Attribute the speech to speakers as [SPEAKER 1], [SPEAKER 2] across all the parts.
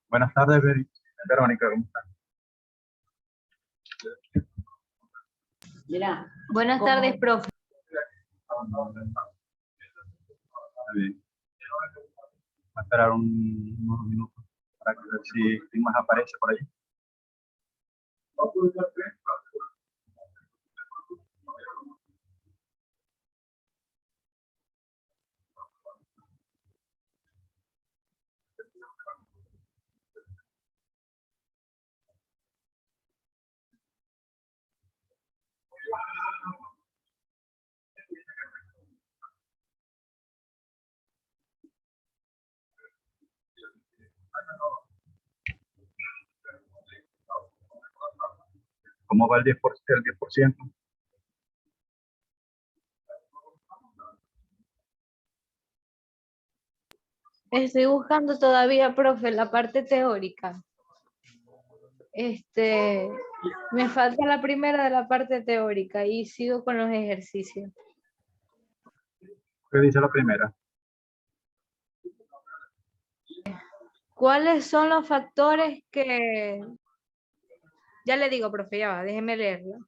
[SPEAKER 1] Buenas tardes, Verónica, ¿cómo estás?
[SPEAKER 2] Buenas tardes, profe.
[SPEAKER 1] Bien. Voy a esperar unos minutos para ver si más aparece por allí. ¿Cómo va el 10%?
[SPEAKER 2] Estoy buscando todavía, profe, la parte teórica. Me falta la primera de la parte teórica y sigo con los ejercicios.
[SPEAKER 1] ¿Qué dice la primera?
[SPEAKER 2] ¿Cuáles son los factores que... Ya le digo, profe, ya va, déjeme leerlo.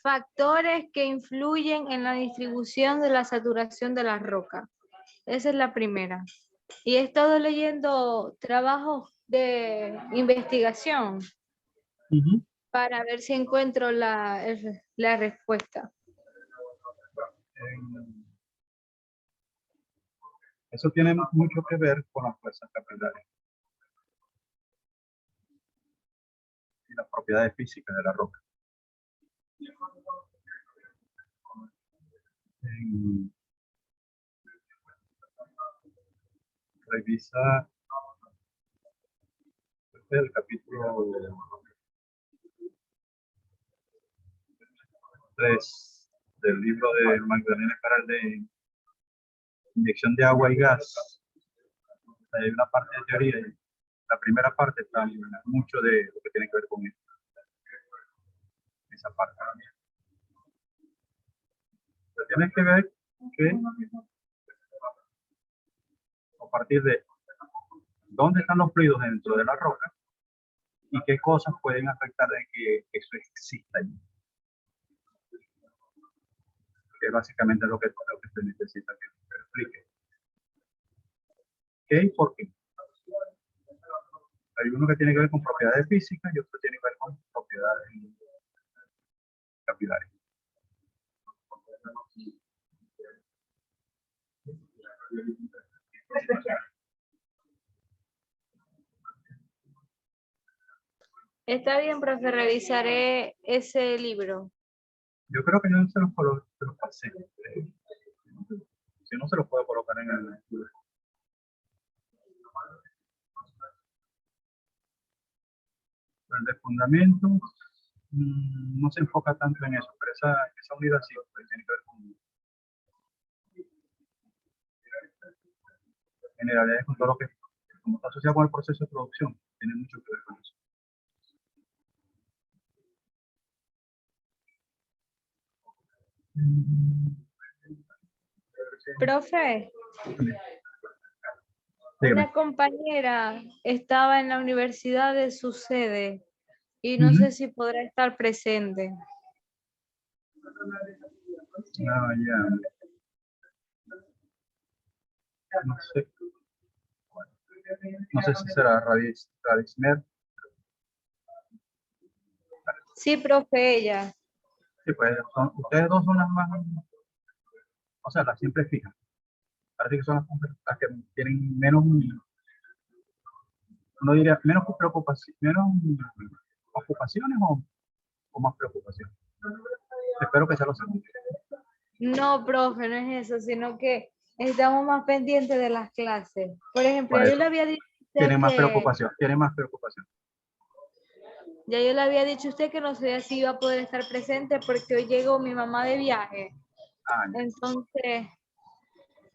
[SPEAKER 2] Factores que influyen en la distribución de la saturación de la roca. Esa es la primera. Y he estado leyendo trabajos de investigación para ver si encuentro la respuesta.
[SPEAKER 1] Eso tiene mucho que ver con las fuerzas capilares y las propiedades físicas de la roca. Revisa el capítulo 3 del libro de Magdalena Caral de inyección de agua y gas. Hay una parte de teoría y la primera parte está mucho de lo que tiene que ver con esto. Esa parte. Pero tienes que ver que a partir de dónde están los fluidos dentro de la roca y qué cosas pueden afectar de que eso exista allí. Que básicamente es lo que se necesita que se explique. ¿Qué y por qué? Hay uno que tiene que ver con propiedades físicas y otro tiene que ver con propiedades capilares.
[SPEAKER 2] Está bien, profe, revisaré ese libro.
[SPEAKER 1] Yo creo que yo se los pasé. Si no, se los puedo colocar en el estudio. El de fundamentos no se enfoca tanto en eso, pero esa unidad sí tiene que ver con generalidades, con todo lo que, como está asociado con el proceso de producción, tiene mucho que ver con eso.
[SPEAKER 2] Profe, una compañera estaba en la universidad de su sede y no sé si podrá estar presente.
[SPEAKER 1] Ah, ya. No sé. No sé si será Radismer.
[SPEAKER 2] Sí, profe, ella.
[SPEAKER 1] Sí, pues ustedes dos son las más, o sea, las siempre fijas. Parece que son las que tienen menos, no diría, menos preocupación, menos ocupaciones o más preocupaciones. Espero que sea lo segundo.
[SPEAKER 2] No, profe, no es eso, sino que estamos más pendientes de las clases. Por ejemplo,
[SPEAKER 1] Por
[SPEAKER 2] yo le
[SPEAKER 1] eso,
[SPEAKER 2] había dicho a usted
[SPEAKER 1] tienen más
[SPEAKER 2] que,
[SPEAKER 1] preocupación, tienen más preocupación.
[SPEAKER 2] ya yo le había dicho a usted que no sabía si iba a poder estar presente porque hoy llegó mi mamá de viaje.
[SPEAKER 1] Ah, ya.
[SPEAKER 2] Entonces,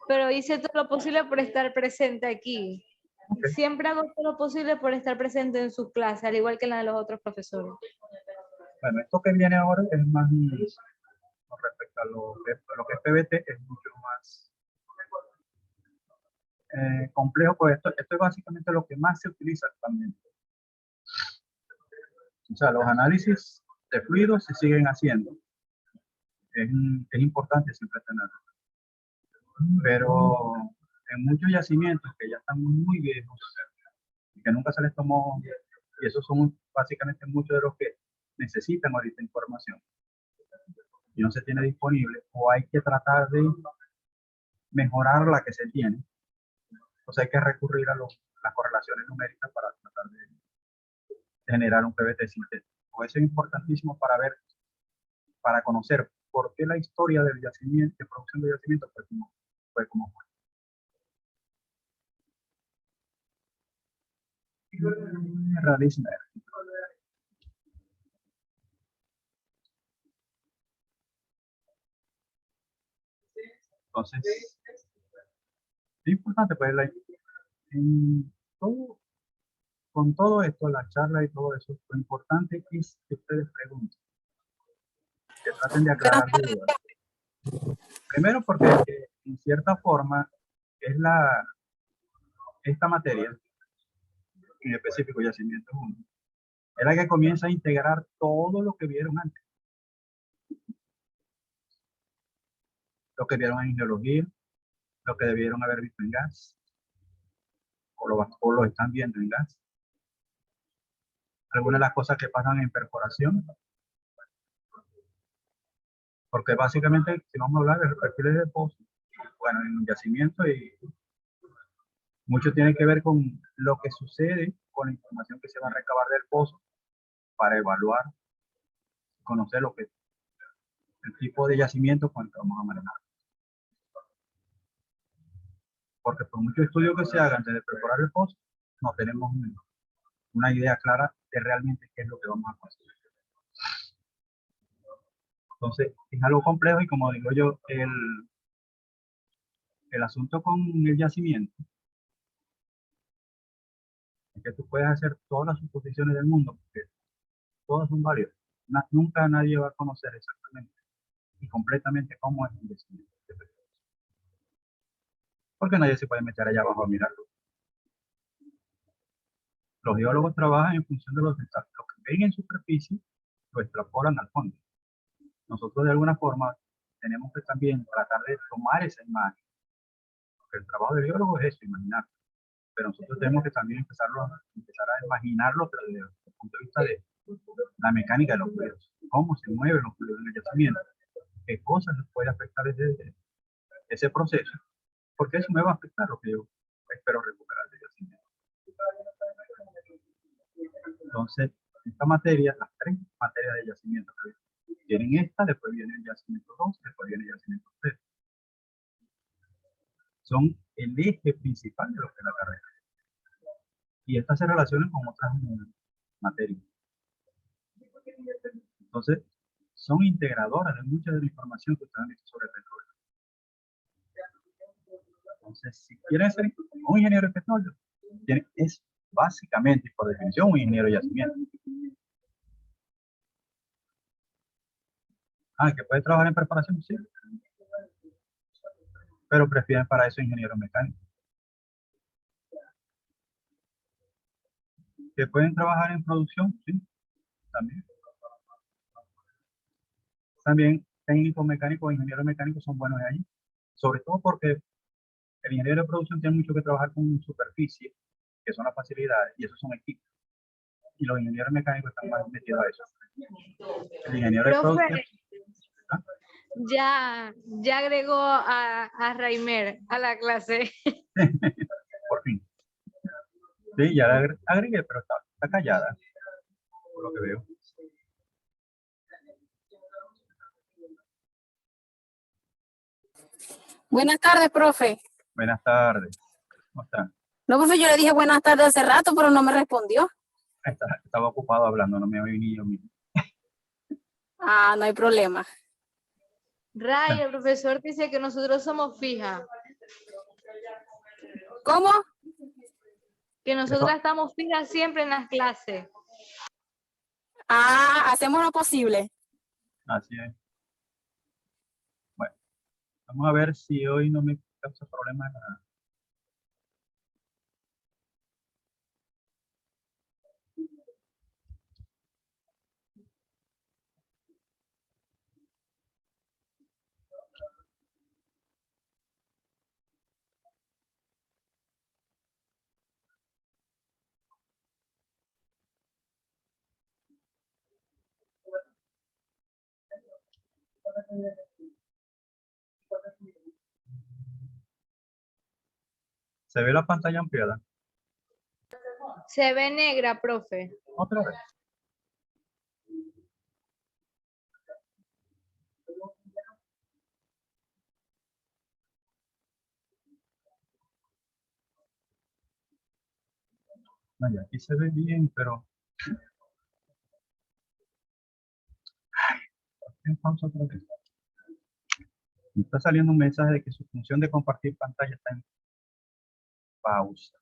[SPEAKER 2] pero hice todo lo posible por estar presente aquí.
[SPEAKER 1] Ok.
[SPEAKER 2] Siempre hago todo lo posible por estar presente en su clase, al igual que en la de los otros profesores.
[SPEAKER 1] Bueno, esto que viene ahora es más, con respecto a lo que es PBT, es mucho más complejo, pues esto es básicamente lo que más se utiliza actualmente. O sea, los análisis de fluidos se siguen haciendo. Es importante siempre tenerlo. Pero en muchos yacimientos que ya están muy viejos y que nunca se les tomó, y esos son básicamente muchos de los que necesitan ahorita información y no se tiene disponible, o hay que tratar de mejorar la que se tiene, o sea, hay que recurrir a las correlaciones numéricas para tratar de generar un PBT sintético. Eso es importantísimo para ver, para conocer por qué la historia del yacimiento, de producción de yacimiento fue como fue. Realismo. Entonces, es importante, pues, en todo, con todo esto, la charla y todo eso, lo importante es que ustedes pregunten, que traten de aclarar dudas. Primero porque en cierta forma es esta materia, en específico yacimiento 1, es la que comienza a integrar todo lo que vieron antes, lo que vieron en geología, lo que debieron haber visto en gas, o lo están viendo en gas. Algunas de las cosas que pasan en perforación, porque básicamente, si vamos a hablar de los perfiles de pozo, bueno, en un yacimiento, y mucho tiene que ver con lo que sucede con la información que se va a recabar del pozo para evaluar, conocer lo que el tipo de yacimiento con el que vamos a manejar. Porque por muchos estudios que se hagan antes de perforar el pozo, no tenemos una idea clara de realmente qué es lo que vamos a construir. Entonces, es algo complejo y como digo yo, el asunto con el yacimiento es que tú puedes hacer todas las suposiciones del mundo, porque todas son válidas. Nunca nadie va a conocer exactamente y completamente cómo es un yacimiento. Porque nadie se puede meter allá abajo a mirarlo. Los geólogos trabajan en función de los detalles. Lo que ven en superficie lo extrapolan al fondo. Nosotros de alguna forma tenemos que también tratar de tomar esa imagen. Porque el trabajo del geólogo es eso, imaginar. Pero nosotros tenemos que también empezar a imaginarlo, pero desde el punto de vista de la mecánica de los fluidos. Cómo se mueven los fluidos en el yacimiento. Qué cosas nos puede afectar ese proceso. Porque eso me va a afectar lo que yo espero recuperar del yacimiento. Entonces, esta materia, las tres materias de yacimiento que tienen esta, después viene el yacimiento 2, después viene el yacimiento 3. Son el eje principal de lo que es la carrera. Y estas se relacionan con otras materias. Entonces, son integradoras de mucha de la información que ustedes han visto sobre el petróleo. Entonces, si quieren ser un ingeniero de petróleo, es básicamente y por definición un ingeniero de yacimiento. Que puede trabajar en preparación, sí, pero prefieren para eso ingenieros mecánicos. Que pueden trabajar en producción, sí, también. También técnicos mecánicos o ingenieros mecánicos son buenos ahí, sobre todo porque el ingeniero de producción tiene mucho que trabajar con superficie, que son las facilidades, y esos son equipos. Y los ingenieros mecánicos están más metidos a eso. El ingeniero de
[SPEAKER 2] Profe,
[SPEAKER 1] producción, ¿ah?
[SPEAKER 2] ya agregó a Raimer a la clase.
[SPEAKER 1] Por fin. Sí, ya la agregué, pero está callada, por lo que veo.
[SPEAKER 3] Buenas tardes, profe.
[SPEAKER 1] Buenas tardes. ¿Cómo está?
[SPEAKER 3] No, profe, yo le dije buenas tardes hace rato, pero no me respondió.
[SPEAKER 1] Estaba ocupado hablando, no me había ni yo mismo.
[SPEAKER 3] Ah, no hay problema.
[SPEAKER 2] Ray, el profesor dice que nosotros somos fijas,
[SPEAKER 3] ¿Cómo?
[SPEAKER 2] que nosotras estamos fijas siempre en las clases.
[SPEAKER 3] Ah, hacemos lo posible.
[SPEAKER 1] Así es. Bueno, vamos a ver si hoy no me causa problema nada. ¿Se ve la pantalla ampliada?
[SPEAKER 2] Se ve negra, profe.
[SPEAKER 1] Otra vez. Vaya, aquí se ve bien, pero... En pausa otra vez. Me está saliendo un mensaje de que su función de compartir pantalla está en pausa.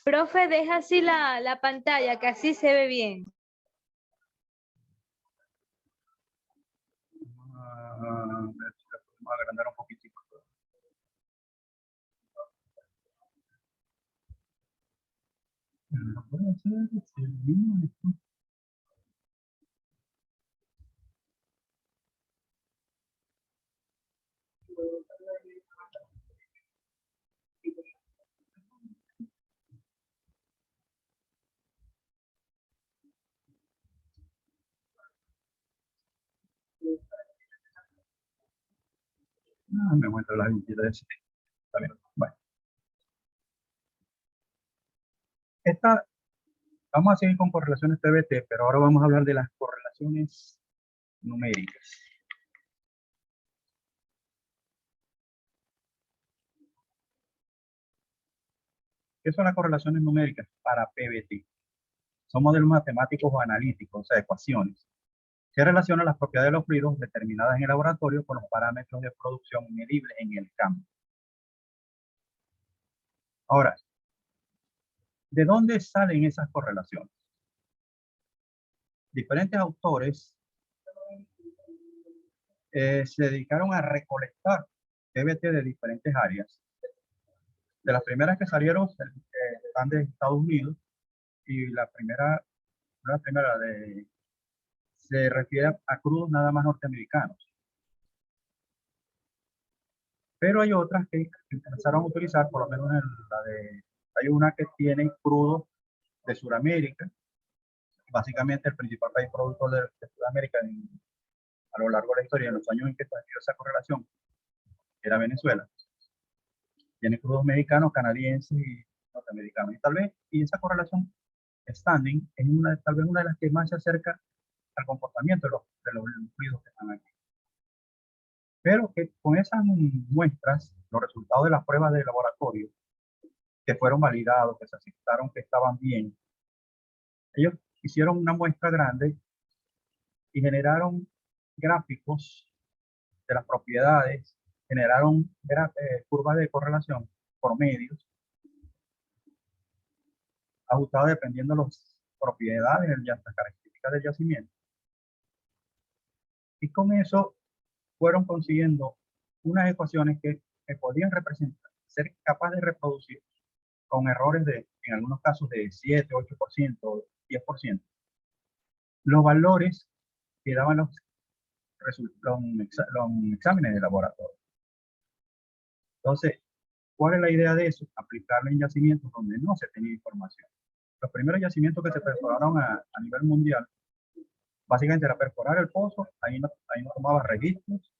[SPEAKER 2] Profe, deja así la pantalla, que así se ve bien.
[SPEAKER 1] A ver si la podemos agrandar un poquitico. No puedo hacer, si el mismo esto. Ah, me muestra las 23. Está bien. Bueno. Vamos a seguir con correlaciones TBT, pero ahora vamos a hablar de las correlaciones numéricas. ¿Qué son las correlaciones numéricas para PBT? Son modelos matemáticos o analíticos, o sea, ecuaciones, que relacionan las propiedades de los fluidos determinadas en el laboratorio con los parámetros de producción medibles en el campo. Ahora, ¿de dónde salen esas correlaciones? Diferentes autores se dedicaron a recolectar PBT de diferentes áreas. De las primeras que salieron están de Estados Unidos, y la primera se refiere a crudos nada más norteamericanos. Pero hay otras que empezaron a utilizar, por lo menos hay una que tiene crudos de Sudamérica. Básicamente el principal país productor de Sudamérica a lo largo de la historia, en los años en que se dio esa correlación, era Venezuela. Tiene crudos mexicanos, canadienses y norteamericanos. Y esa correlación standing es tal vez una de las que más se acerca al comportamiento de los fluidos que están aquí. Pero que con esas muestras, los resultados de las pruebas de laboratorio, que fueron validados, que se aceptaron que estaban bien, ellos hicieron una muestra grande y generaron gráficos de las propiedades, generaron curvas de correlación por medios, ajustadas dependiendo de las propiedades, las características del yacimiento. Y con eso fueron consiguiendo unas ecuaciones que podían representar, ser capaces de reproducir con errores en algunos casos de 7, 8%, 10%, los valores que daban los exámenes de laboratorio. Entonces, ¿cuál es la idea de eso? Aplicarlo en yacimientos donde no se tenía información. Los primeros yacimientos que se perforaron a nivel mundial, básicamente era perforar el pozo, ahí no tomaba registros,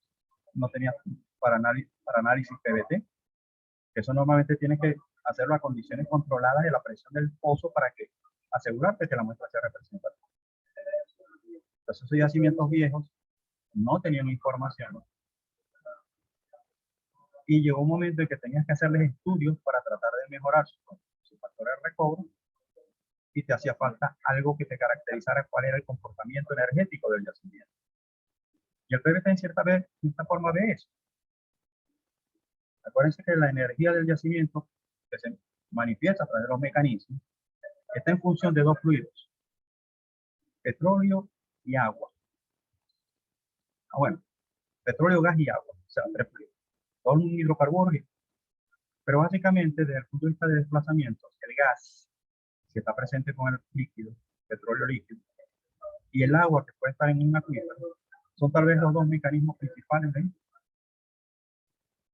[SPEAKER 1] no tenía para análisis PVT. Eso normalmente tiene que hacerlo a condiciones controladas de la presión del pozo para que asegurarte que la muestra sea representativa. Entonces, esos yacimientos viejos no tenían información y llegó un momento en que tenías que hacerles estudios para tratar de mejorar su factor de recobro y te hacía falta algo que te caracterizara cuál era el comportamiento energético del yacimiento. Y el PVT en cierta forma ve eso. Acuérdense que la energía del yacimiento que se manifiesta a través de los mecanismos está en función de dos fluidos, petróleo y agua. Bueno, petróleo, gas y agua, o sea, tres fluidos. Todo un hidrocarburo. Pero básicamente, desde el punto de vista de desplazamiento, el gas, que está presente con el líquido, petróleo líquido, y el agua, que puede estar en un acuífero, son tal vez los dos mecanismos principales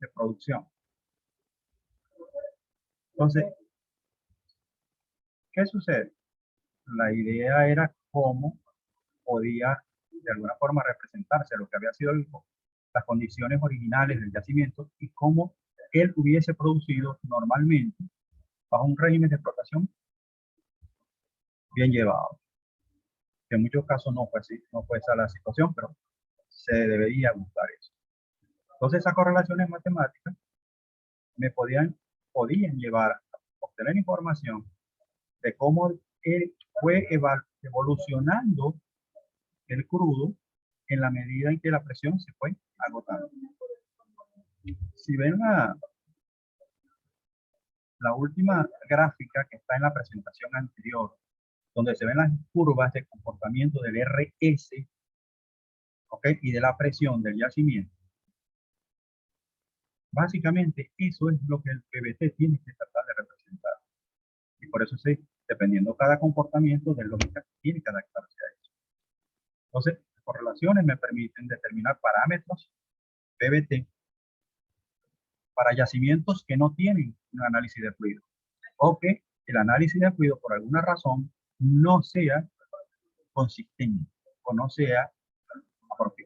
[SPEAKER 1] de producción. Entonces, ¿qué sucede? La idea era cómo podía de alguna forma representarse lo que había sido las condiciones originales del yacimiento y cómo él hubiese producido normalmente bajo un régimen de explotación bien llevado. Que en muchos casos no fue así, no fue esa la situación, pero se debería buscar eso. Entonces, esas correlaciones matemáticas me podían llevar a obtener información de cómo él fue evolucionando el crudo en la medida en que la presión se fue agotando. Si ven la última gráfica que está en la presentación anterior, donde se ven las curvas de comportamiento del RS, ¿okay? Y de la presión del yacimiento, básicamente eso es lo que el PVT tiene que tratar de representar. Y por eso dependiendo cada comportamiento de lógica, tiene que adaptarse a eso. Entonces, las correlaciones me permiten determinar parámetros PVT para yacimientos que no tienen un análisis de fluido, o que el análisis de fluido por alguna razón no sea consistente o no sea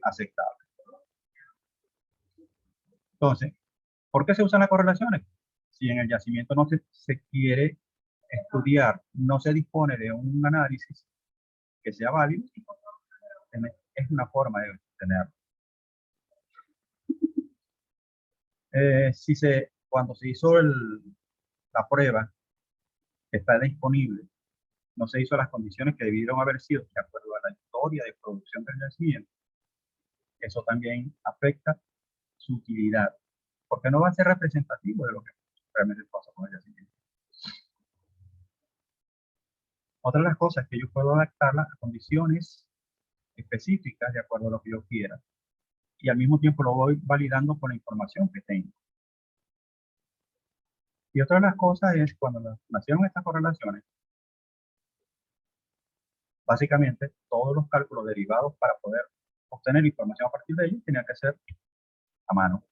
[SPEAKER 1] aceptable. Entonces, ¿por qué se usan las correlaciones? Si en el yacimiento no se quiere estudiar, no se dispone de un análisis que sea válido, es una forma de tenerlo. Cuando se hizo la prueba que está disponible, no se hizo las condiciones que debieron haber sido de acuerdo a la historia de producción del yacimiento, eso también afecta su utilidad, porque no va a ser representativo de lo que realmente pasa con el yacimiento. Otra de las cosas es que yo puedo adaptarlas a condiciones específicas de acuerdo a lo que yo quiera, y al mismo tiempo lo voy validando con la información que tengo. Y otra de las cosas es cuando nacieron estas correlaciones, básicamente todos los cálculos derivados para poder obtener información a partir de ellos tenían que ser a mano.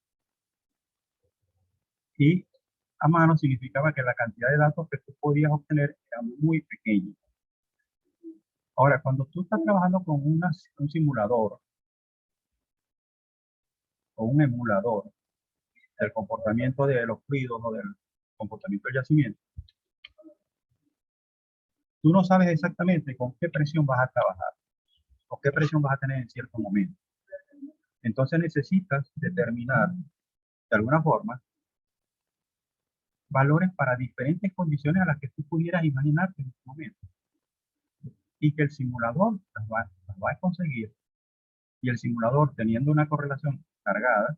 [SPEAKER 1] Y a mano significaba que la cantidad de datos que tú podías obtener era muy pequeña. Ahora, cuando tú estás trabajando con un simulador o un emulador del comportamiento de los fluidos o del comportamiento del yacimiento, tú no sabes exactamente con qué presión vas a trabajar o qué presión vas a tener en cierto momento. Entonces necesitas determinar de alguna forma valores para diferentes condiciones a las que tú pudieras imaginarte en este momento. Y que el simulador las va a conseguir. Y el simulador, teniendo una correlación cargada,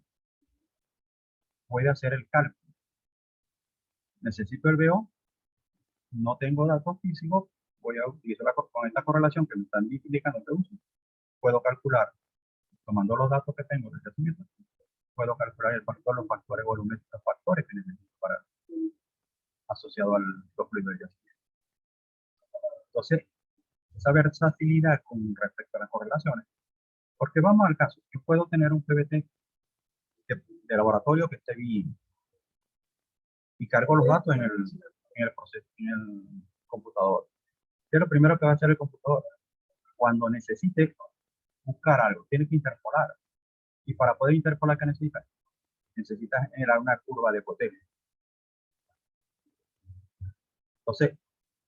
[SPEAKER 1] puede hacer el cálculo. Necesito el BO, no tengo datos físicos, voy a utilizar con esta correlación que me están indicando que uso. Puedo calcular, tomando los datos que tengo del yacimiento, puedo calcular los factores volumétricos, los factores que necesito para asociado al fluido del yacimiento. Entonces, esa versatilidad con respecto a las correlaciones, porque vamos al caso, yo puedo tener un PVT de laboratorio que esté bien y cargo los datos en el computador. ¿Qué es lo primero que va a hacer el computador? Cuando necesite buscar algo, tiene que interpolar. Y para poder interpolar, ¿qué necesita? Necesita generar una curva de potencia. Entonces,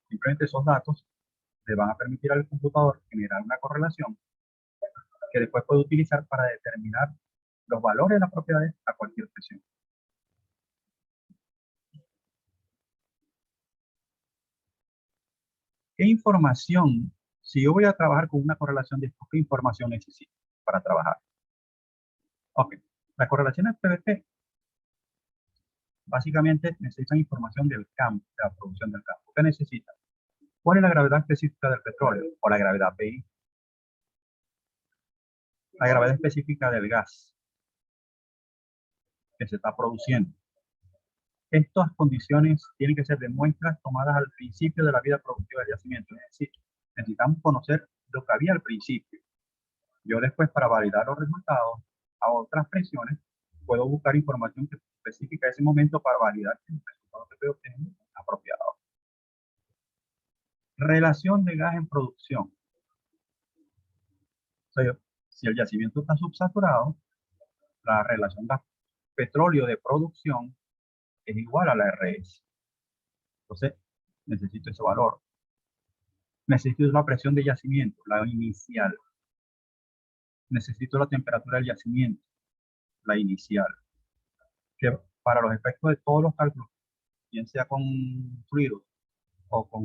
[SPEAKER 1] simplemente esos datos le van a permitir al computador generar una correlación que después puede utilizar para determinar los valores de las propiedades a cualquier presión. ¿Qué información, si yo voy a trabajar con una correlación de esto, qué información necesito para trabajar? Ok, las correlaciones PVT básicamente necesitan información del campo, de la producción del campo. ¿Qué necesitan? ¿Cuál es la gravedad específica del petróleo? O la gravedad PI. La gravedad específica del gas que se está produciendo. Estas condiciones tienen que ser de muestras tomadas al principio de la vida productiva del yacimiento. Es decir, necesitamos conocer lo que había al principio. Yo después, para validar los resultados a otras presiones, puedo buscar información específica de ese momento para validar que el resultado que estoy obteniendo es apropiado. Relación de gas en producción. O sea, si el yacimiento está subsaturado, la relación gas-petróleo de producción es igual a la RS. Entonces, necesito ese valor. Necesito la presión de yacimiento, la inicial. Necesito la temperatura del yacimiento, la inicial. Que para los efectos de todos los cálculos, bien sea con fluidos o con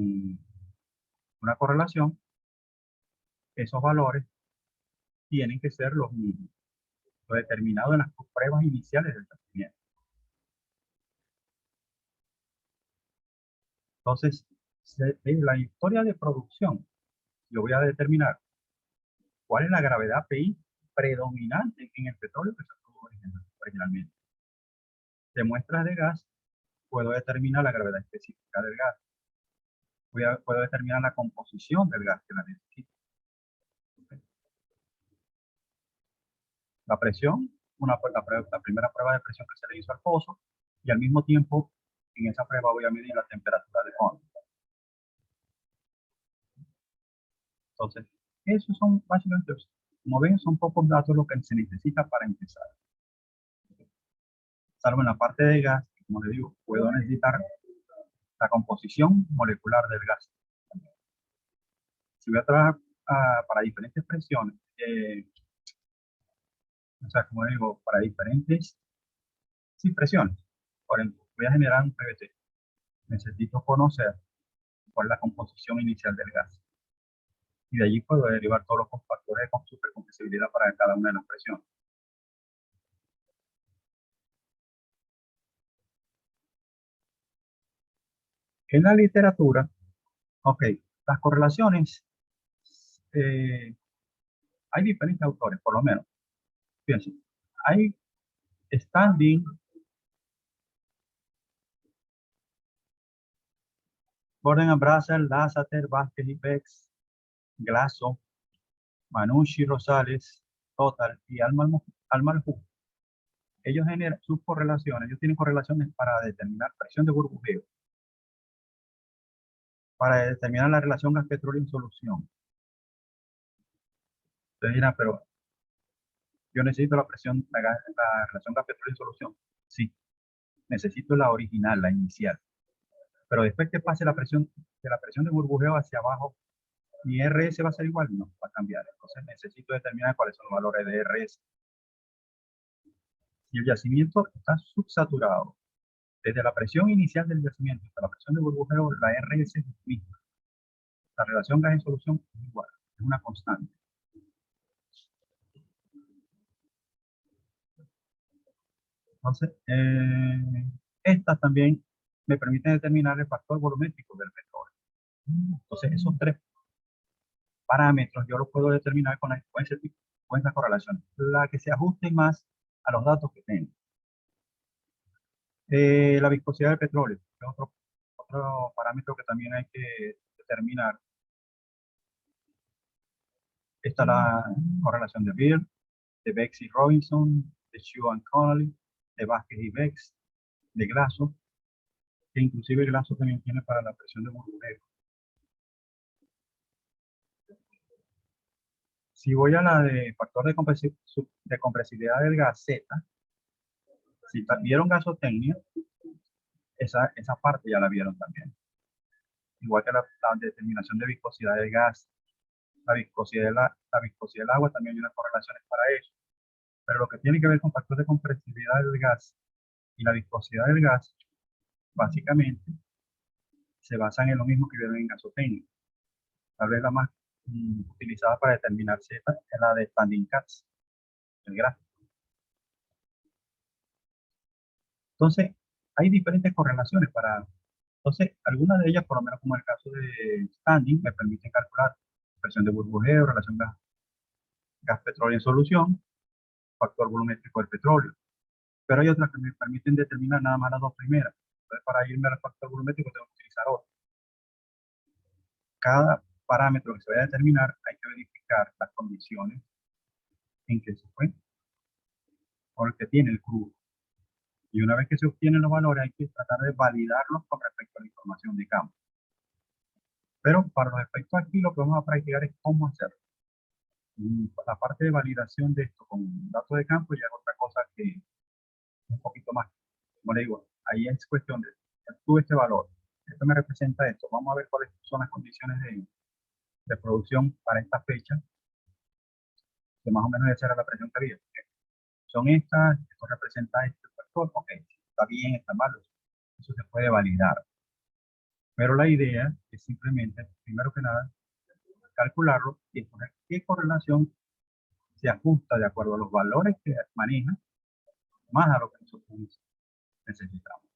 [SPEAKER 1] una correlación, esos valores tienen que ser los mismos, lo determinado en las pruebas iniciales del yacimiento. Entonces, en la historia de producción, yo voy a determinar cuál es la gravedad PI predominante en el petróleo que se produjo originalmente. De muestras de gas, puedo determinar la gravedad específica del gas. Puedo determinar la composición del gas que la necesito. ¿Okay? La presión, la primera prueba de presión que se le hizo al pozo, y al mismo tiempo, en esa prueba voy a medir la temperatura de fondo. Entonces, esos son básicamente, como ven, son pocos datos lo que se necesita para empezar. Salvo en la parte de gas, como les digo, puedo necesitar la composición molecular del gas. Si voy a trabajar para diferentes presiones, o sea, como digo, para diferentes presiones. Por ejemplo, voy a generar un PVT. Necesito conocer cuál es la composición inicial del gas. Y de allí puedo derivar todos los factores de supercompresibilidad para cada una de las presiones. En la literatura, ok, las correlaciones, hay diferentes autores, por lo menos. Fíjense, hay Standing, Gordon and Brassel, Lassater, Vázquez y Bex, Glasso, Manucci, Rosales, Total y Almalhu. Ellos generan sus correlaciones, ellos tienen correlaciones para determinar presión de burbujeo, para determinar la relación gas-petróleo en solución. Ustedes dirán, pero yo necesito la relación gas-petróleo en solución. Sí, necesito la original, la inicial. Pero después que pase la presión de burbujeo hacia abajo, ¿mi RS va a ser igual? No, va a cambiar. Entonces necesito determinar cuáles son los valores de RS. Si el yacimiento está subsaturado, desde la presión inicial del yacimiento hasta la presión de burbujeo, la RS es misma. La relación gas en solución es igual, es una constante. Entonces, estas también me permiten determinar el factor volumétrico del petróleo. Entonces, esos tres parámetros yo los puedo determinar con esa correlación, la que se ajuste más a los datos que tengo. La viscosidad del petróleo, que es otro parámetro que también hay que determinar. Está la correlación de Beer, de Bex y Robinson, de Xu and Connolly, de Vázquez y Bex, de Glasso, que inclusive Glasso también tiene para la presión de burbujeo. Si voy a la de factor de compresibilidad del gas Z, si vieron gasotecnia, esa parte ya la vieron también. Igual que la determinación de viscosidad del gas, la viscosidad del agua, también hay unas correlaciones para eso. Pero lo que tiene que ver con factor de compresibilidad del gas y la viscosidad del gas, básicamente, se basan en lo mismo que vieron en gasotecnia. Tal vez la más utilizada para determinar Z es la de Standing Katz, el gráfico. Entonces, hay diferentes correlaciones para... Entonces, algunas de ellas, por lo menos como el caso de Standing, me permiten calcular presión de burbujeo, relación gas-petróleo en solución, factor volumétrico del petróleo. Pero hay otras que me permiten determinar nada más las dos primeras. Entonces, para irme al factor volumétrico tengo que utilizar otro. Cada parámetro que se vaya a determinar, hay que verificar las condiciones en que se fue o el que tiene el crudo. Y una vez que se obtienen los valores, hay que tratar de validarlos con respecto a la información de campo. Pero para los efectos aquí, lo que vamos a practicar es cómo hacerlo. La parte de validación de esto con datos de campo ya es otra cosa que un poquito más. Como le digo, ahí es cuestión de, tuve este valor, esto me representa esto, vamos a ver cuáles son las condiciones de producción para esta fecha, que más o menos esa era la presión que había. Son estas, esto representa este factor, ok, está bien, está mal, eso se puede validar. Pero la idea es simplemente, primero que nada, calcularlo y poner qué correlación se ajusta de acuerdo a los valores que maneja, más a lo que nosotros necesitamos.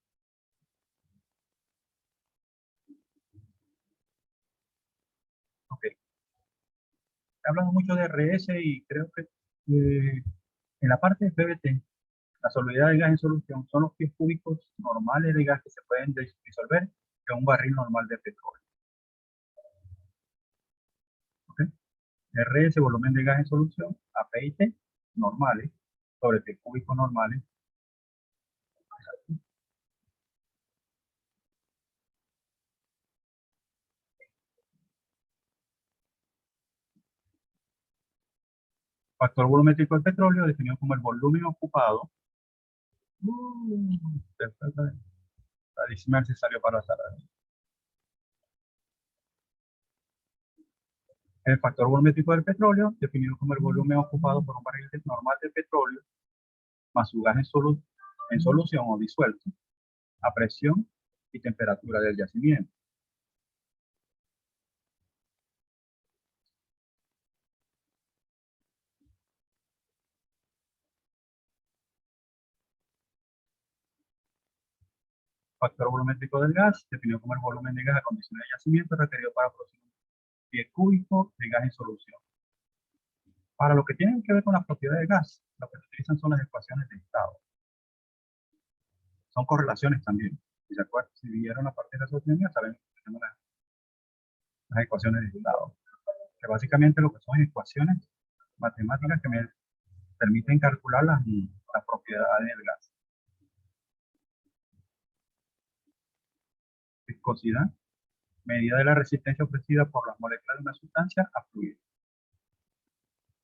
[SPEAKER 1] Ok. He hablado mucho de RS y creo que en la parte de PVT, la solubilidad del gas en solución son los pies cúbicos normales de gas que se pueden disolver en un barril normal de petróleo. ¿Okay? RS, volumen de gas en solución, APIT, normales, sobre pies cúbicos normales. Factor volumétrico del petróleo, definido como el volumen ocupado. La dismal se salió para la sala. El factor volumétrico del petróleo, definido como el volumen ocupado por un barril normal de petróleo, más su gas en solución o disuelto, a presión y temperatura del yacimiento. Factor volumétrico del gas, definido como el volumen de gas a condiciones de yacimiento requerido para producir un pie cúbico de gas en solución. Para lo que tienen que ver con las propiedades del gas, lo que se utilizan son las ecuaciones de estado. Son correlaciones también. Si se acuerdan, si vieron la parte de la sociología, saben que tenemos las ecuaciones de estado. Que básicamente lo que son ecuaciones matemáticas que me permiten calcular las propiedades del gas. Viscosidad, medida de la resistencia ofrecida por las moléculas de una sustancia a fluido.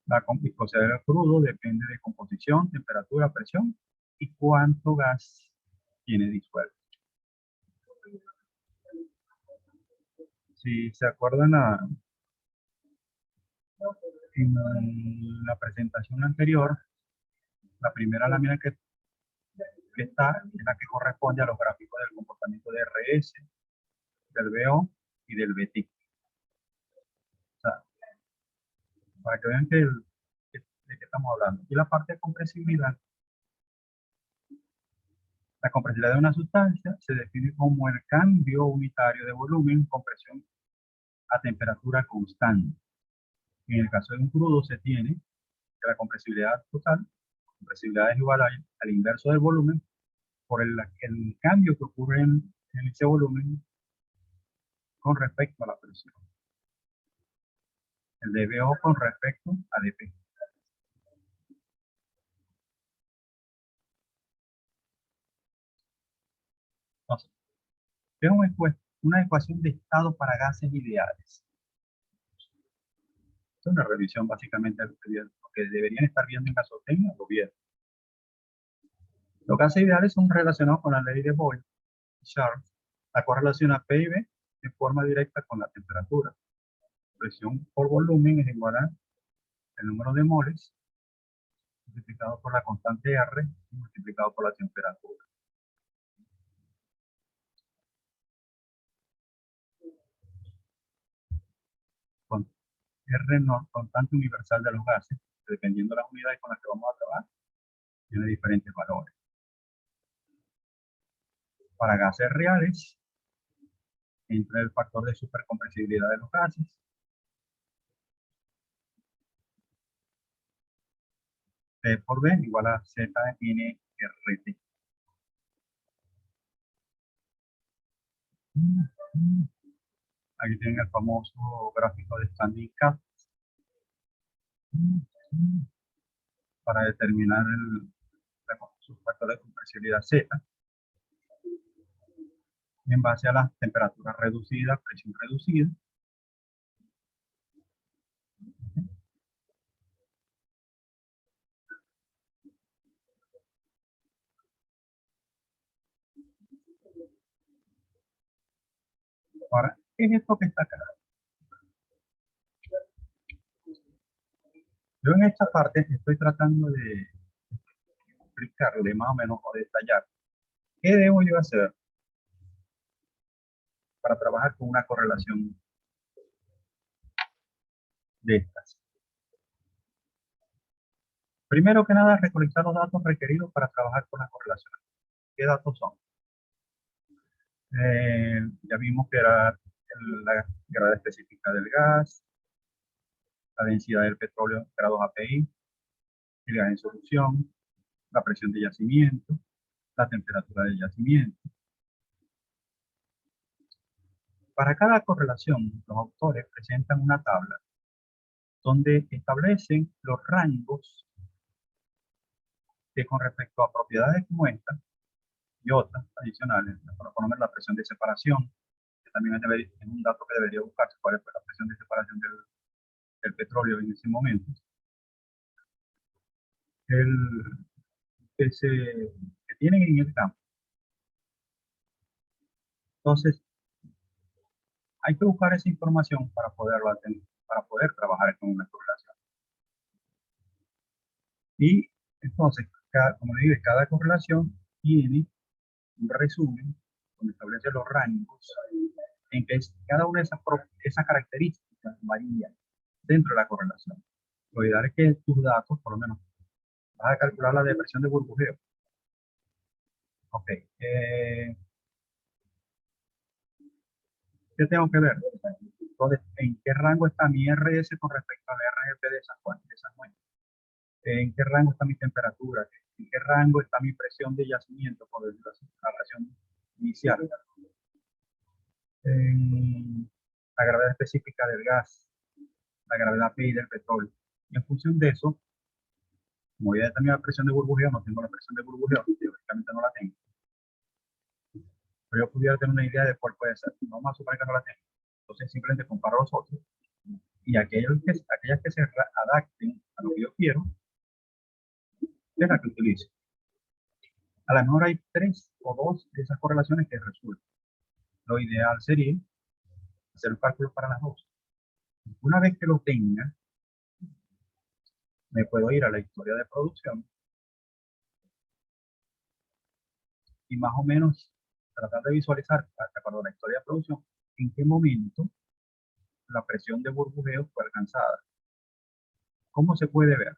[SPEAKER 1] La viscosidad del crudo depende de composición, temperatura, presión y cuánto gas tiene disuelto. Si se acuerdan en la presentación anterior, la primera lámina que está es la que corresponde a los gráficos del comportamiento de RS, del BO y del BT. O sea, para que vean de qué estamos hablando. Y la parte de compresibilidad. La compresibilidad de una sustancia se define como el cambio unitario de volumen con presión a temperatura constante. En el caso de un crudo se tiene que la compresibilidad total, compresibilidad es igual al inverso del volumen por el cambio que ocurre en ese volumen con respecto a la presión. El dBO con respecto a dP. Entonces, es una ecuación de estado para gases ideales. Es una revisión básicamente de lo que deberían estar viendo en Gasotecnia el gobierno. Los gases ideales son relacionados con la ley de Boyle y Charles. La correlaciona PIB de forma directa con la temperatura. Presión por volumen es igual a el número de moles multiplicado por la constante R y multiplicado por la temperatura. Con R no, constante universal de los gases, dependiendo de las unidades con las que vamos a trabajar, tiene diferentes valores. Para gases reales, entra el factor de supercompresibilidad de los gases. P por B igual a ZNRT. Aquí tienen el famoso gráfico de Standing Cat para determinar su factor de compresibilidad Z en base a las temperaturas reducidas, presión reducida. Ahora, ¿qué es esto que está acá? Yo en esta parte estoy tratando de explicarle más o menos o detallar qué debo yo hacer para trabajar con una correlación de estas. Primero que nada, recolectar los datos requeridos para trabajar con la correlación. ¿Qué datos son? Ya vimos que era la gravedad específica del gas, la densidad del petróleo, grados API, el gas en solución, la presión de yacimiento, la temperatura del yacimiento. Para cada correlación, los autores presentan una tabla donde establecen los rangos que con respecto a propiedades como esta y otras adicionales, por poner la presión de separación, que también es un dato que debería buscarse, cuál es la presión de separación del petróleo en ese momento, que tienen en el campo. Entonces, hay que buscar esa información para poder trabajar con una correlación. Y entonces, como le digo, cada correlación tiene un resumen donde establece los rangos en que cada una de esas características varía dentro de la correlación. Lo ideal es que tus datos, por lo menos, vas a calcular la depresión de burbujeo. Ok. ¿Qué tengo que ver? Entonces, ¿en qué rango está mi RS con respecto al RGP de esas muestras? ¿En qué rango está mi temperatura? ¿En qué rango está mi presión de yacimiento, por decirlo así, la presión inicial? En la gravedad específica del gas, la gravedad PI del petróleo. Y en función de eso, como ya determinar la presión de burbujeo, no tengo la presión de burbujeo, teóricamente no la tengo. Pero yo pudiera tener una idea de cuál puede ser. No vamos a suponer que no la tengo. Entonces simplemente comparo los otros. Y aquellas que se adapten a lo que yo quiero, es la que utilizo. A lo mejor hay 3 o 2 de esas correlaciones que resultan. Lo ideal sería hacer el cálculo para las 2. Una vez que lo tenga, me puedo ir a la historia de producción y más o menos tratar de visualizar, la historia de producción, en qué momento la presión de burbujeo fue alcanzada. ¿Cómo se puede ver?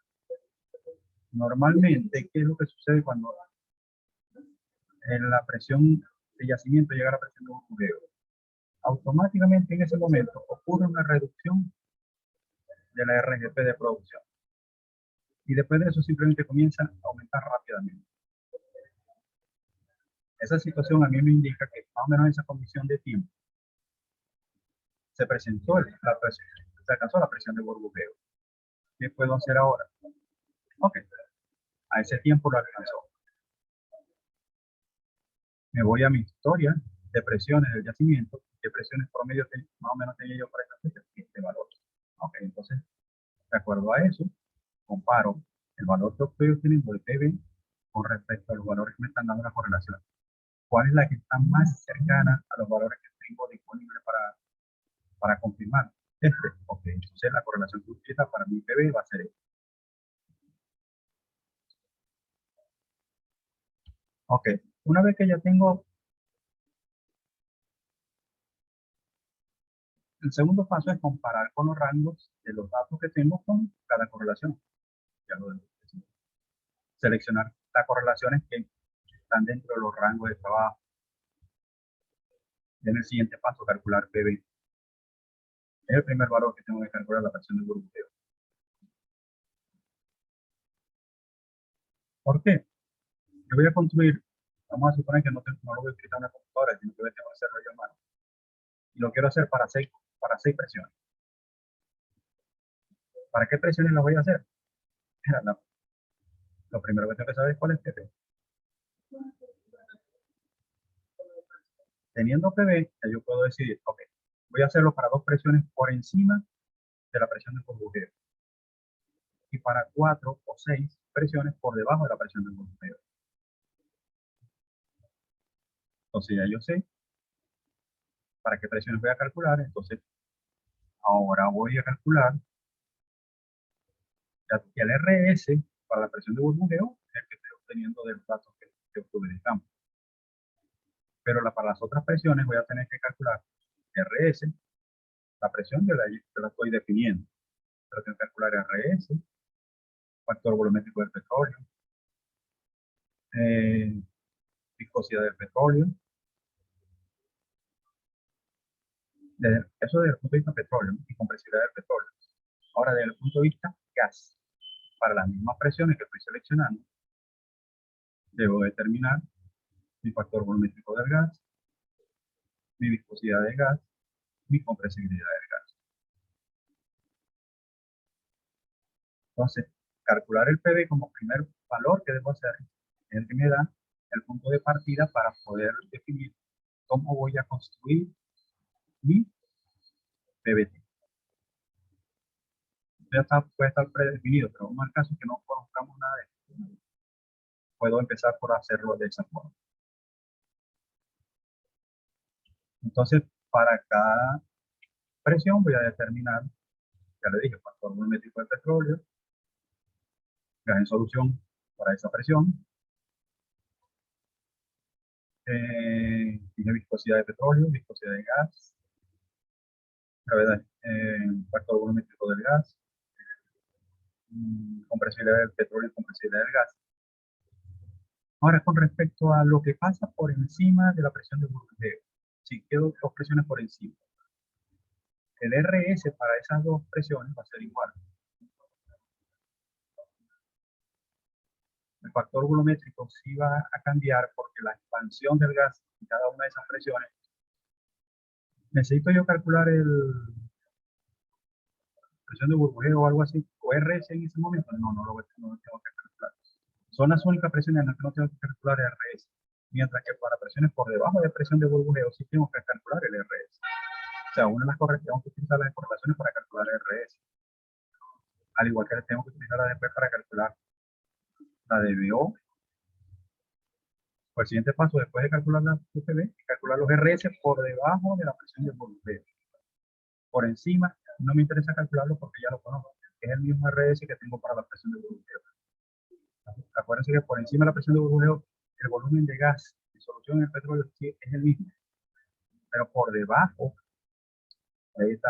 [SPEAKER 1] Normalmente, ¿qué es lo que sucede cuando en la presión de yacimiento llega a la presión de burbujeo? Automáticamente en ese momento ocurre una reducción de la RGP de producción. Y después de eso simplemente comienza a aumentar rápidamente. Esa situación a mí me indica que más o menos en esa condición de tiempo se presentó la presión, se alcanzó la presión de burbujeo. ¿Qué puedo hacer ahora? Ok, a ese tiempo lo alcanzó. Me voy a mi historia de presiones del yacimiento. ¿Qué presiones promedio más o menos tenía yo para esta fecha? Este valor. Ok, entonces De acuerdo a eso, comparo el valor que estoy obteniendo de PB con respecto a los valores que me están dando la correlación. ¿Cuál es la que está más cercana a los valores que tengo disponibles para confirmar? Ok, entonces la correlación que utiliza para mi PB va a ser esta. Ok, una vez que ya tengo, el segundo paso es comparar con los rangos de los datos que tengo con cada correlación. Ya lo decimos. Seleccionar las correlaciones que están dentro de los rangos de trabajo. En el siguiente paso, calcular PB. Es el primer valor que tengo que calcular, la presión de burbujeo. ¿Por qué? Yo voy a construir, vamos a suponer que no lo voy a utilizar en una computadora, sino que voy a hacerlo yo a mano. Y lo quiero hacer para seis presiones. ¿Para qué presiones las voy a hacer? Lo primero que tengo que saber es cuál es PB. Teniendo PB, yo puedo decidir, ok, voy a hacerlo para 2 presiones por encima de la presión del burbujeo. Y para 4 o 6 presiones por debajo de la presión del burbujeo. Entonces ya yo sé para qué presiones voy a calcular. Entonces ahora voy a calcular el RS para la presión de burbujeo, es el que estoy obteniendo de los datos que obtuve del campo. Pero para las otras presiones voy a tener que calcular RS, la presión yo la estoy definiendo. Pero tengo que calcular RS, factor volumétrico del petróleo, viscosidad del petróleo. Eso desde el punto de vista petróleo y compresividad del petróleo. Ahora, desde el punto de vista gas, para las mismas presiones que estoy seleccionando, debo determinar mi factor volumétrico del gas, mi viscosidad del gas, mi compresibilidad del gas. Entonces, calcular el PV como primer valor que debo hacer es el que me da el punto de partida para poder definir cómo voy a construir mi PVT. Puede estar predefinido, pero en el caso que no conozcamos nada de esto, puedo empezar por hacerlo de esa forma. Entonces, para cada presión voy a determinar, ya le dije, factor volumétrico del petróleo, gas en solución para esa presión, tiene viscosidad de petróleo, viscosidad de gas, gravedad, factor volumétrico del gas, compresibilidad del petróleo y compresibilidad del gas. Ahora, con respecto a lo que pasa por encima de la presión de burbujeo, si quedo 2 presiones por encima, el RS para esas 2 presiones va a ser igual. El factor volumétrico sí va a cambiar porque la expansión del gas en cada una de esas presiones. ¿Necesito yo calcular presión de burbujeo o algo así? ¿O RS en ese momento? No lo tengo que calcular. Son las únicas presiones en las que no tengo que calcular RS. Mientras que para presiones por debajo de presión de burbujeo sí tengo que calcular el RS. O sea, una de las correcciones, tengo que utilizar las correlaciones para calcular el RS. Al igual que tengo que utilizar la después para calcular la DBO. Pues el siguiente paso, después de calcular la UPB, es calcular los RS por debajo de la presión de burbujeo. Por encima, no me interesa calcularlo porque ya lo conozco. Es el mismo RS que tengo para la presión de burbujeo. Acuérdense que por encima de la presión de burbujeo, el volumen de gas en solución en el petróleo sí es el mismo. Pero por debajo, ahí está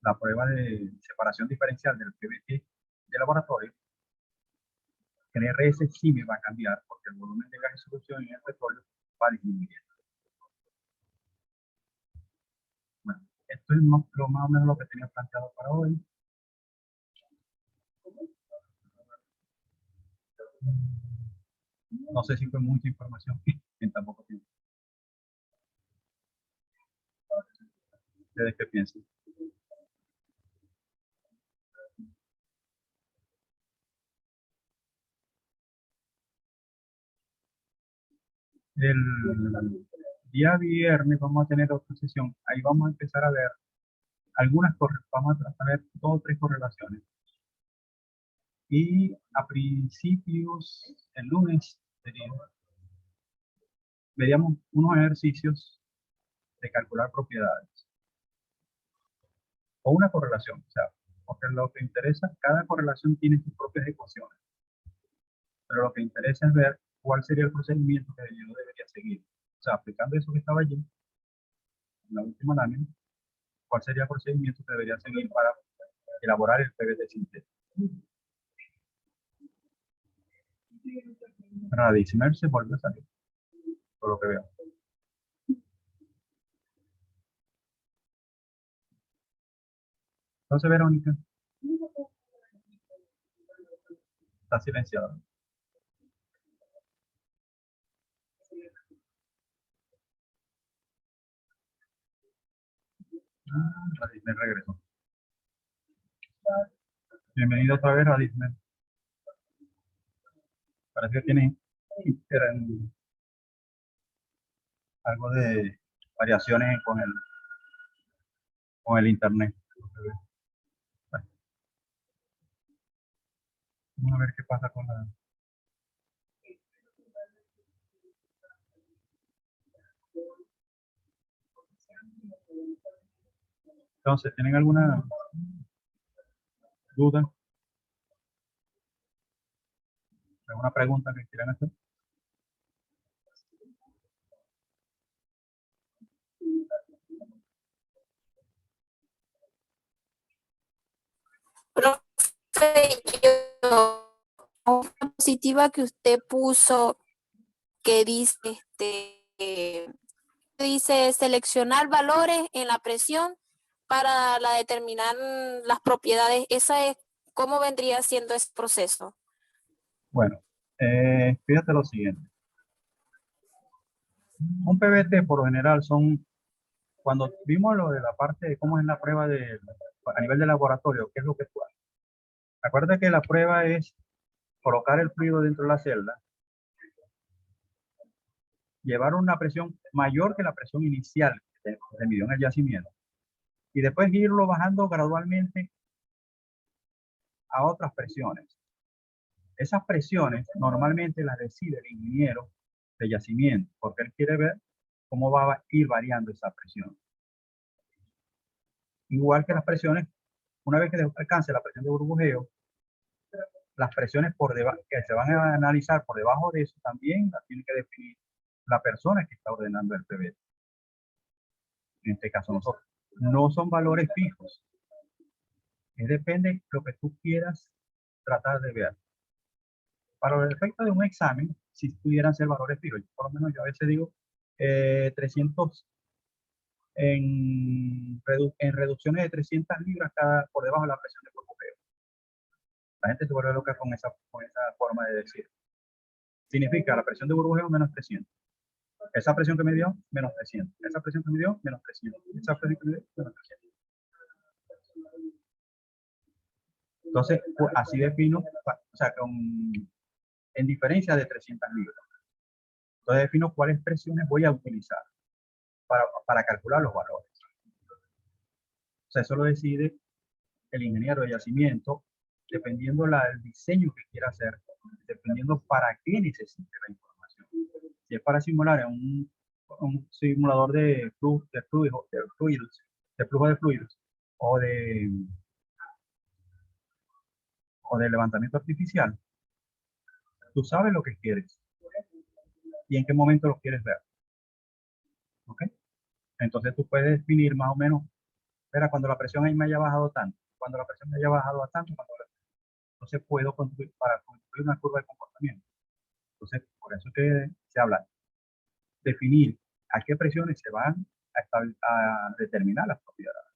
[SPEAKER 1] la prueba de separación diferencial del PVT de laboratorio. El RS sí me va a cambiar porque el volumen de gas en solución en el petróleo va disminuyendo. Bueno, esto es lo más o menos lo que tenía planteado para hoy. No sé si fue mucha información en tan poco tiempo. ¿Ustedes qué piensan? El día viernes vamos a tener otra sesión. Ahí vamos a empezar a ver algunas, vamos a ver 2 o 3 correlaciones. Y a principios, el lunes, veríamos unos ejercicios de calcular propiedades. O una correlación, o sea, porque lo que interesa, cada correlación tiene sus propias ecuaciones. Pero lo que interesa es ver cuál sería el procedimiento que yo debería seguir. O sea, aplicando eso que estaba allí, en la última lámina, cuál sería el procedimiento que debería seguir para elaborar el PVT sintético. Para Dismer se vuelve a salir, por lo que veo. Entonces, Verónica, está silenciada. Radismer regresó. Bienvenido otra vez, Radismer. Parece que tiene algo de variaciones con el internet. Bueno, vamos a ver qué pasa con la... Entonces, ¿tienen alguna duda? ¿Alguna pregunta que quieran hacer?
[SPEAKER 3] Profe, una diapositiva que usted puso que dice seleccionar valores en la presión para determinar las propiedades. ¿Esa es cómo vendría siendo ese proceso?
[SPEAKER 1] Bueno, fíjate lo siguiente. Un PVT por lo general son, cuando vimos lo de la parte de cómo es la prueba a nivel de laboratorio, ¿qué es lo que tú haces? Acuérdate que la prueba es colocar el fluido dentro de la celda, llevar una presión mayor que la presión inicial que se midió en el yacimiento y después irlo bajando gradualmente a otras presiones. Esas presiones normalmente las decide el ingeniero de yacimiento porque él quiere ver cómo va a ir variando esa presión. Igual que las presiones, una vez que alcance la presión de burbujeo, las presiones por debajo que se van a analizar por debajo de eso también las tiene que definir la persona que está ordenando el PVT. En este caso nosotros. No son valores fijos. Depende de lo que tú quieras tratar de ver. Para los efectos de un examen, si pudieran ser valores fijos, por lo menos yo a veces digo 300 en reducciones de 300 libras por debajo de la presión de burbujeo. La gente se vuelve loca con esa forma de decir. Significa la presión de burbujeo menos 300. Esa presión que me dio, menos 300. Esa presión que me dio, menos 300. Esa presión que me dio, menos 300. Entonces, pues, así defino, o sea, en diferencia de 300 libras. Entonces defino cuáles presiones voy a utilizar para calcular los valores. O sea, eso lo decide el ingeniero de yacimiento, dependiendo el diseño que quiera hacer, dependiendo para qué necesite la información. Si es para simular en un simulador de flujo de fluidos o de levantamiento artificial, tú sabes lo que quieres y en qué momento lo quieres ver. ¿Ok? Entonces tú puedes definir más o menos, espera, cuando la presión ahí me haya bajado tanto, cuando la presión me haya bajado a tanto, entonces puedo construir una curva de comportamiento. Entonces, por eso que se habla, definir a qué presiones se van a determinar las propiedades.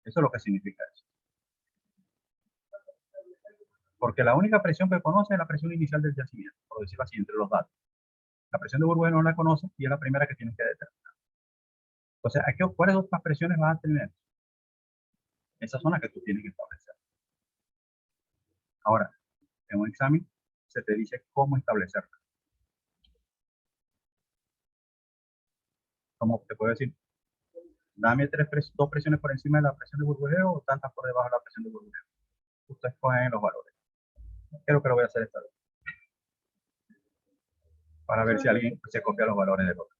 [SPEAKER 1] Eso es lo que significa eso. Porque la única presión que conoce es la presión inicial del yacimiento, por decirlo así, entre los datos. La presión de burbujeo no la conoce y es la primera que tienes que determinar. Entonces, ¿cuáles otras presiones vas a tener? Esas son las que tú tienes que establecer. Ahora, en un examen se te dice cómo establecerlas. Como te puedo decir, Dame dos presiones por encima de la presión de burbujeo o tantas por debajo de la presión de burbujeo. Ustedes ponen los valores. ¿Qué es lo que lo voy a hacer esta vez? Para ver si alguien se copia los valores del otro.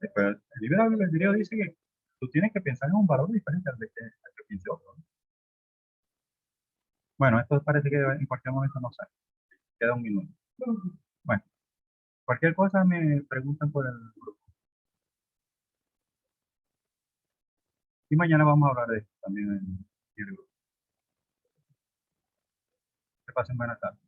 [SPEAKER 1] Después, el libro del video dice que tú tienes que pensar en un valor diferente al que piense otro, ¿no? Bueno, esto parece que en cualquier momento no sale. Queda un minuto. Bueno, cualquier cosa me preguntan por el grupo. Y mañana vamos a hablar de esto también en el grupo. Que pasen buenas tardes.